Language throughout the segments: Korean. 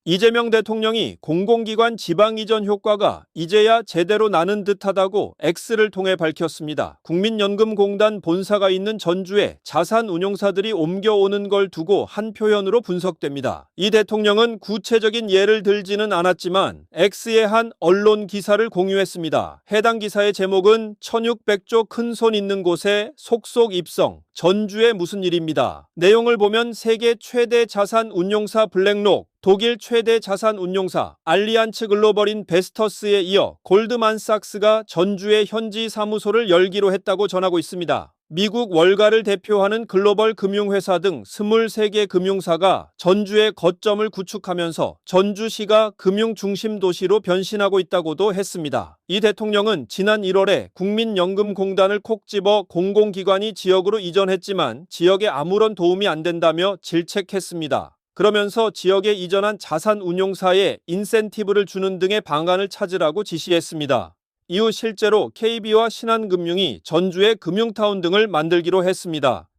이재명 대통령이 공공기관 지방 이전 효과가 이제야 제대로 나는 듯하다고 X를 통해 밝혔습니다. 국민연금공단 본사가 있는 전주에 자산운용사들이 옮겨오는 걸 두고 한 표현으로 분석됩니다. 이 대통령은 구체적인 예를 들지는 않았지만 X의 한 언론 기사를 공유했습니다. 해당 기사의 제목은 1600조 큰손 있는 곳에 속속 입성, 전주에 무슨 일입니다. 내용을 보면 세계 최대 자산운용사 블랙록, 독일 최대 자산운용사 알리안츠 글로벌인 베스터스에 이어 골드만삭스가 전주에 현지 사무소를 열기로 했다고 전하고 있습니다. 미국 월가를 대표하는 글로벌 금융회사 등 23개 금융사가 전주의 거점을 구축하면서 전주시가 금융 중심 도시로 변신하고 있다고도 했습니다. 이 대통령은 지난 1월에 국민연금공단을 콕 집어 공공기관이 지역으로 이전했지만 지역에 아무런 도움이 안 된다며 질책했습니다. 그러면서 지역에 이전한 자산운용사에 인센티브를 주는 등의 방안을 찾으라고 지시했습니다. 이후 실제로 KB와 신한금융이 전주의 금융타운 등을 만들기로 했습니다.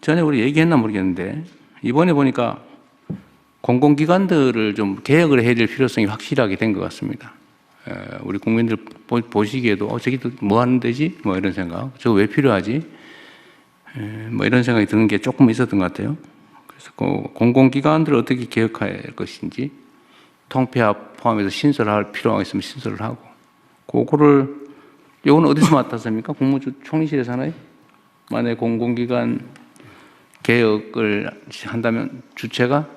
전에 우리 얘기했나 모르겠는데 이번에 보니까 공공기관들을 좀 개혁을 해야 될 필요성이 확실하게 된 것 같습니다. 우리 국민들 보시기에도 저기도 뭐 하는 데지? 뭐 이런 생각. 저거 왜 필요하지? 뭐 이런 생각이 드는 게 조금 있었던 것 같아요. 그래서 공공기관들을 어떻게 개혁할 것인지 통폐합 포함해서 신설할 필요가 있으면 신설을 하고 요거는 어디서 맡았습니까? 국무총리실에서 하나요? 만약에 공공기관 개혁을 한다면 주체가?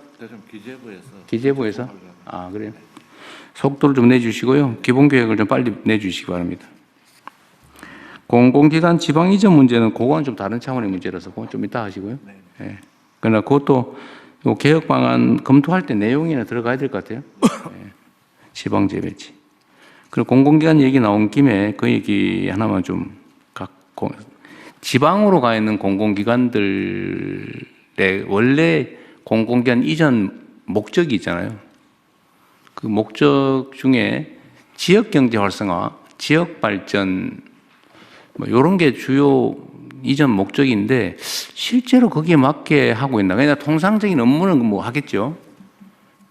기재부에서? 아, 그래요? 속도를 좀 내주시고요. 기본계획을 좀 빨리 내주시기 바랍니다. 공공기관 지방 이전 문제는 그건 좀 다른 차원의 문제라서 그건 좀 이따 하시고요. 네. 그러나 그것도 개혁 방안 검토할 때 내용이나 들어가야 될 것 같아요. 네. 지방 재배치. 그리고 공공기관 얘기 나온 김에 그 얘기 하나만 좀 지방으로 가 있는 공공기관들의 원래 공공기관 이전 목적이 있잖아요. 그 목적 중에 지역경제 활성화, 지역 발전 뭐 이런 게 주요 이전 목적인데 실제로 거기에 맞게 하고 있나? 그냥 통상적인 업무는 뭐 하겠죠.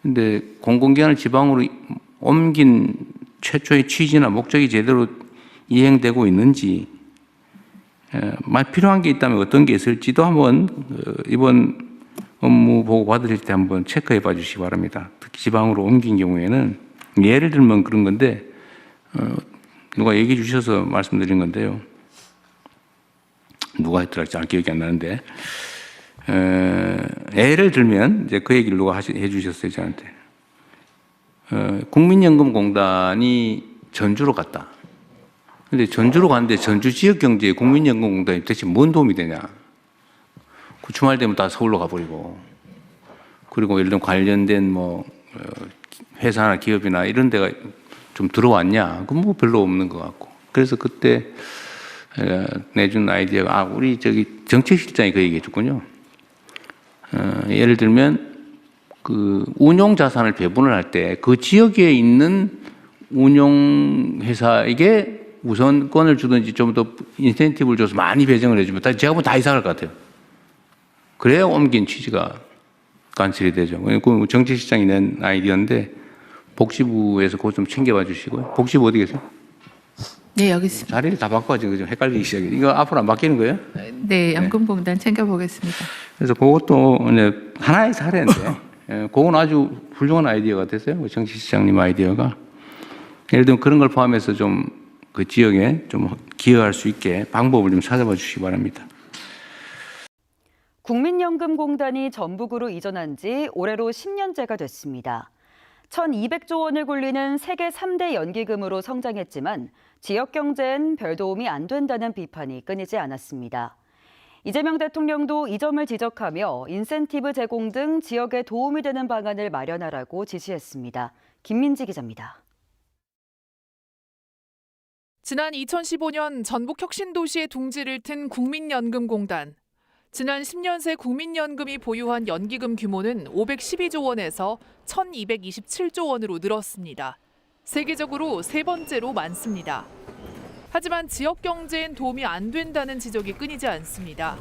근데 공공기관을 지방으로 옮긴 최초의 취지나 목적이 제대로 이행되고 있는지, 필요한 게 있다면 어떤 게 있을지도 한번 이번 업무 보고 받으실 때 한번 체크해 봐 주시기 바랍니다. 특히 지방으로 옮긴 경우에는 예를 들면 그런 건데 누가 얘기해 주셔서 말씀드린 건데요. 누가 했더라 잘 기억이 안 나는데 예를 들면 이제 그 얘기를 누가 해주셨어요 저한테. 국민연금공단이 전주로 갔다. 근데 전주로 갔는데 전주 지역 경제에 국민연금공단이 대체 뭔 도움이 되냐? 그 주말 되면 다 서울로 가버리고, 그리고 예를 들면 관련된 뭐 회사나 기업이나 이런 데가 좀 들어왔냐? 그건 뭐 별로 없는 것 같고. 그래서 그때 내준 아이디어가 우리 저기 정책실장이 그 얘기해줬군요. 예를 들면 그 운용 자산을 배분을 할 때 그 지역에 있는 운용 회사에게 우선권을 주든지 좀 더 인센티브를 줘서 많이 배정을 해주면 제가 보면 다 이상할 것 같아요. 그래야 옮긴 취지가 관철이 되죠. 그 정책실장이 낸 아이디어인데 복지부에서 그거 좀 챙겨봐 주시고요. 복지부 어디 계세요? 네, 여기 있습니다. 자리를 다 바꿔가지고 좀 헷갈리기 시작해요. 이거 앞으로 안 바뀌는 거예요? 네, 연금공단 챙겨보겠습니다. 그래서 그것도 이제 하나의 사례인데, 그건 아주 훌륭한 아이디어가 됐어요. 정치시장님 아이디어가. 예를 들면 그런 걸 포함해서 좀 그 지역에 좀 기여할 수 있게 방법을 좀 찾아봐 주시기 바랍니다. 국민연금공단이 전북으로 이전한 지 올해로 10년째가 됐습니다. 1,200조 원을 굴리는 세계 3대 연기금으로 성장했지만 지역 경제엔 별 도움이 안 된다는 비판이 끊이지 않았습니다. 이재명 대통령도 이 점을 지적하며 인센티브 제공 등 지역에 도움이 되는 방안을 마련하라고 지시했습니다. 김민지 기자입니다. 지난 2015년 전북 혁신도시의 둥지를 튼 국민연금공단. 지난 10년 새 국민연금이 보유한 연기금 규모는 512조 원에서 1,227조 원으로 늘었습니다. 세계적으로 세 번째로 많습니다. 하지만 지역 경제엔 도움이 안 된다는 지적이 끊이지 않습니다.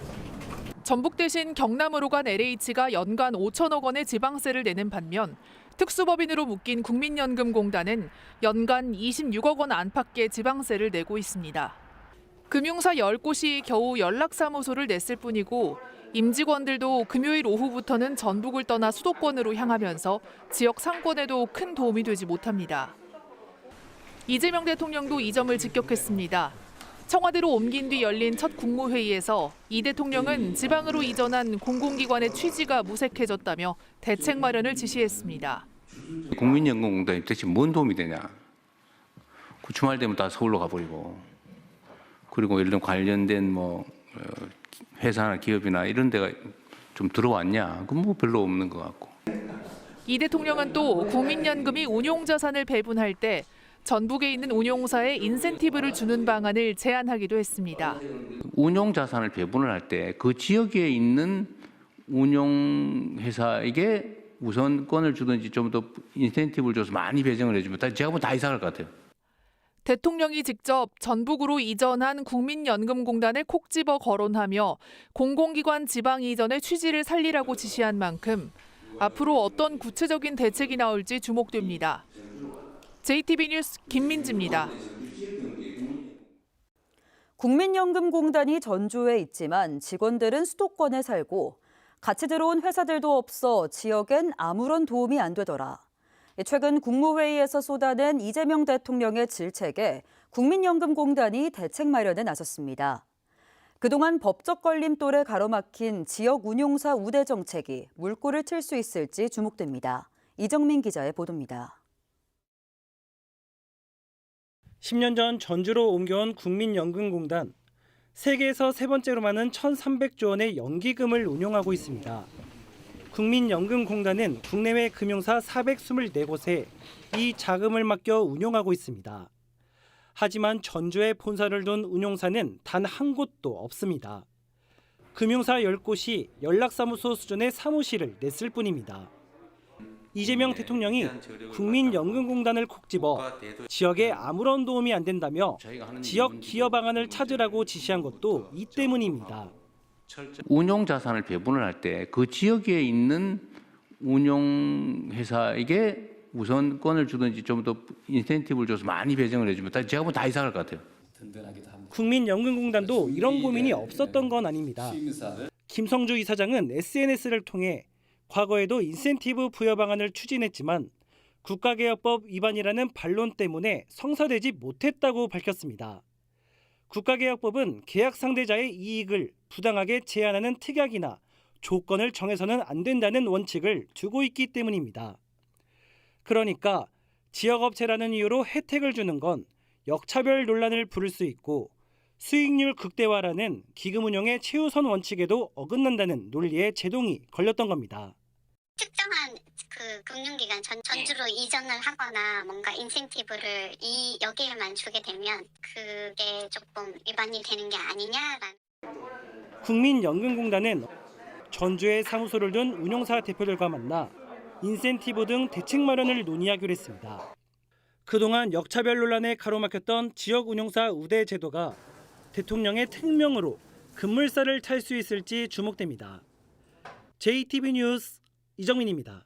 전북 대신 경남으로 간 LH가 연간 5천억 원의 지방세를 내는 반면 특수법인으로 묶인 국민연금공단은 연간 26억 원 안팎의 지방세를 내고 있습니다. 금융사 10곳이 겨우 연락사무소를 냈을 뿐이고 임직원들도 금요일 오후부터는 전북을 떠나 수도권으로 향하면서 지역 상권에도 큰 도움이 되지 못합니다. 이재명 대통령도 이 점을 직격했습니다. 청와대로 옮긴 뒤 열린 첫 국무회의에서 이 대통령은 지방으로 이전한 공공기관의 취지가 무색해졌다며 대책 마련을 지시했습니다. 국민연금공단이 대체 뭔 도움이 되냐. 그 주말 되면 다 서울로 가버리고, 그리고 예를 들면 관련된 회사나 기업이나 이런 데가 좀 들어왔냐? 그건 뭐 별로 없는 것 같고. 이 대통령은 또 국민연금이 운용자산을 배분할 때 전북에 있는 운용사에 인센티브를 주는 방안을 제안하기도 했습니다. 운용자산을 배분을 할 때 그 지역에 있는 운용회사에게 우선권을 주든지 좀 더 인센티브를 줘서 많이 배정을 해주면 제가 보면 다 이상할 것 같아요. 대통령이 직접 전북으로 이전한 국민연금공단을 콕 집어 거론하며 공공기관 지방 이전의 취지를 살리라고 지시한 만큼 앞으로 어떤 구체적인 대책이 나올지 주목됩니다. JTB 뉴스 김민지입니다. 국민연금공단이 전주에 있지만 직원들은 수도권에 살고 같이 들어온 회사들도 없어 지역엔 아무런 도움이 안 되더라. 최근 국무회의에서 쏟아낸 이재명 대통령의 질책에 국민연금공단이 대책 마련에 나섰습니다. 그동안 법적 걸림돌에 가로막힌 지역 운용사 우대 정책이 물꼬를 틀 수 있을지 주목됩니다. 이정민 기자의 보도입니다. 10년 전 전주로 옮겨온 국민연금공단. 세계에서 세 번째로 많은 1,300조 원의 연기금을 운용하고 있습니다. 국민연금공단은 국내외 금융사 424곳에 이 자금을 맡겨 운용하고 있습니다. 하지만 전주에 본사를 둔 운용사는 단 한 곳도 없습니다. 금융사 10곳이 연락사무소 수준의 사무실을 냈을 뿐입니다. 이재명 대통령이 국민연금공단을 콕 집어 지역에 아무런 도움이 안 된다며 지역 기여 방안을 찾으라고 지시한 것도 이 때문입니다. 운용자산을 배분을 할 때 그 지역에 있는 운용회사에게 우선권을 주든지 좀 더 인센티브를 줘서 많이 배정을 해주면 제가 보면 다 이상할 것 같아요. 국민연금공단도 이런 고민이 없었던 건 아닙니다. 김성주 이사장은 SNS를 통해 과거에도 인센티브 부여 방안을 추진했지만 국가개혁법 위반이라는 반론 때문에 성사되지 못했다고 밝혔습니다. 국가개혁법은 계약 상대자의 이익을 부당하게 제한하는 특약이나 조건을 정해서는 안 된다는 원칙을 두고 있기 때문입니다. 그러니까 지역업체라는 이유로 혜택을 주는 건 역차별 논란을 부를 수 있고 수익률 극대화라는 기금 운용의 최우선 원칙에도 어긋난다는 논리에 제동이 걸렸던 겁니다. 특정한 그 금융기관 전주로 이전을 하거나 뭔가 인센티브를 여기에만 주게 되면 그게 조금 위반이 되는 게 아니냐라는. 국민연금공단은 전주에 사무소를 둔 운용사 대표들과 만나 인센티브 등 대책 마련을 논의하기로 했습니다. 그동안 역차별 논란에 가로막혔던 지역 운용사 우대 제도가 대통령의 특명으로 급물살을 탈 수 있을지 주목됩니다. JTB 뉴스 이정민입니다.